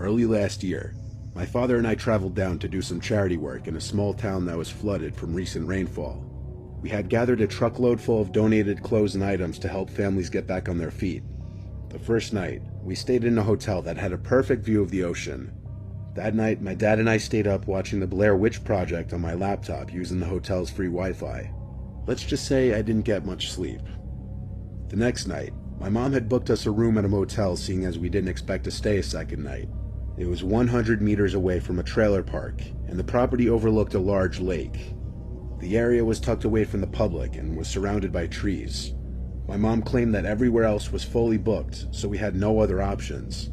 Early last year, my father and I traveled down to do some charity work in a small town that was flooded from recent rainfall. We had gathered a truckload full of donated clothes and items to help families get back on their feet. The first night, we stayed in a hotel that had a perfect view of the ocean. That night, my dad and I stayed up watching the Blair Witch Project on my laptop using the hotel's free Wi-Fi. Let's just say I didn't get much sleep. The next night, my mom had booked us a room at a motel, seeing as we didn't expect to stay a second night. It was 100 meters away from a trailer park, and the property overlooked a large lake. The area was tucked away from the public and was surrounded by trees. My mom claimed that everywhere else was fully booked, so we had no other options.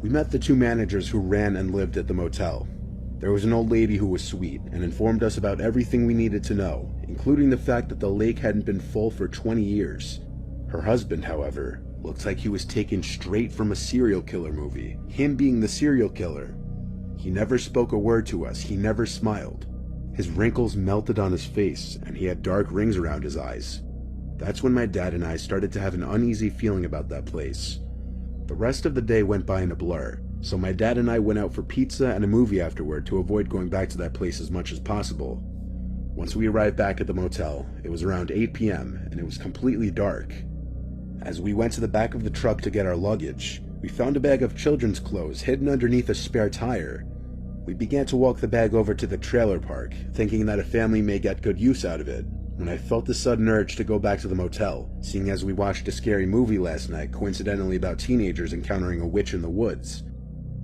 We met the two managers who ran and lived at the motel. There was an old lady who was sweet and informed us about everything we needed to know, including the fact that the lake hadn't been full for 20 years. Her husband, however, looked like he was taken straight from a serial killer movie, him being the serial killer. He never spoke a word to us, he never smiled. His wrinkles melted on his face, and he had dark rings around his eyes. That's when my dad and I started to have an uneasy feeling about that place. The rest of the day went by in a blur, so my dad and I went out for pizza and a movie afterward to avoid going back to that place as much as possible. Once we arrived back at the motel, it was around 8 p.m. and it was completely dark. As we went to the back of the truck to get our luggage, we found a bag of children's clothes hidden underneath a spare tire. We began to walk the bag over to the trailer park, thinking that a family may get good use out of it, when I felt the sudden urge to go back to the motel, seeing as we watched a scary movie last night, coincidentally about teenagers encountering a witch in the woods.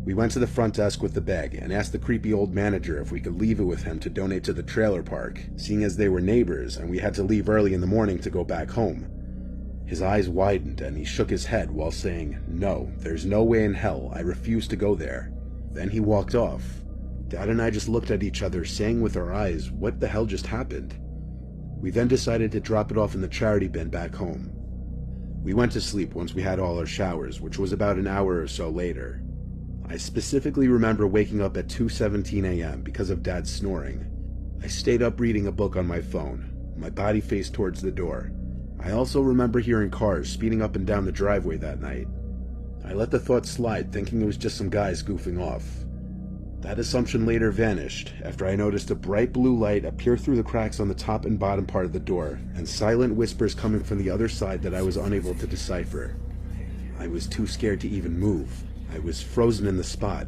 We went to the front desk with the bag and asked the creepy old manager if we could leave it with him to donate to the trailer park, seeing as they were neighbors and we had to leave early in the morning to go back home. His eyes widened and he shook his head while saying, "No, there's no way in hell, I refuse to go there." Then he walked off. Dad and I just looked at each other, saying with our eyes, "What the hell just happened?" We then decided to drop it off in the charity bin back home. We went to sleep once we had all our showers, which was about an hour or so later. I specifically remember waking up at 2:17 a.m. because of Dad's snoring. I stayed up reading a book on my phone, my body faced towards the door. I also remember hearing cars speeding up and down the driveway that night. I let the thought slide, thinking it was just some guys goofing off. That assumption later vanished after I noticed a bright blue light appear through the cracks on the top and bottom part of the door, and silent whispers coming from the other side that I was unable to decipher. I was too scared to even move. I was frozen in the spot.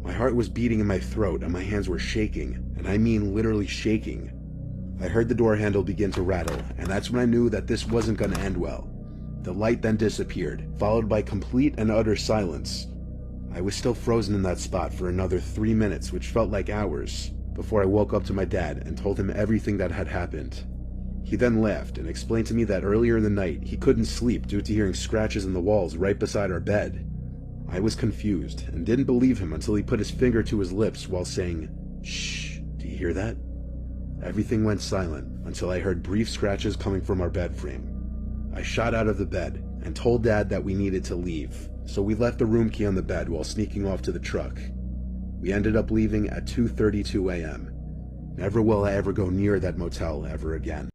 My heart was beating in my throat and my hands were shaking, and I mean literally shaking. I heard the door handle begin to rattle, and that's when I knew that this wasn't going to end well. The light then disappeared, followed by complete and utter silence. I was still frozen in that spot for another 3 minutes, which felt like hours, before I woke up to my dad and told him everything that had happened. He then laughed and explained to me that earlier in the night he couldn't sleep due to hearing scratches in the walls right beside our bed. I was confused and didn't believe him until he put his finger to his lips while saying, "Shh, do you hear that?" Everything went silent until I heard brief scratches coming from our bed frame. I shot out of the bed and told Dad that we needed to leave, so we left the room key on the bed while sneaking off to the truck. We ended up leaving at 2:32 a.m. Never will I ever go near that motel ever again.